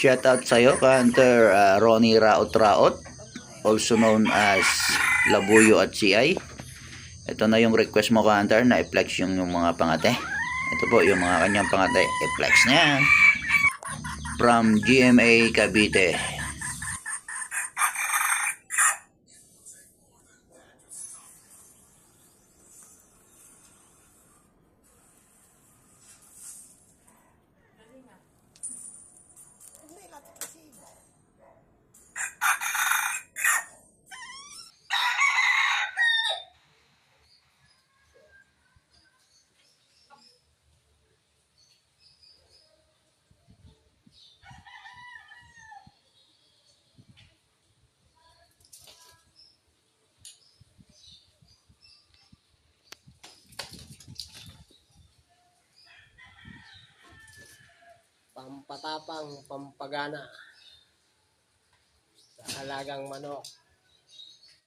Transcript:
Shout out sa'yo, Hunter Ronnie Raot Raot, also known as Labuyo at CI. Ito na yung request mo, Hunter, na i-flex yung mga pangate. Ito po yung mga kanyang pangate. I-flex na yan. From GMA Cavite. Pampatapang, pampagana sa alagang manok.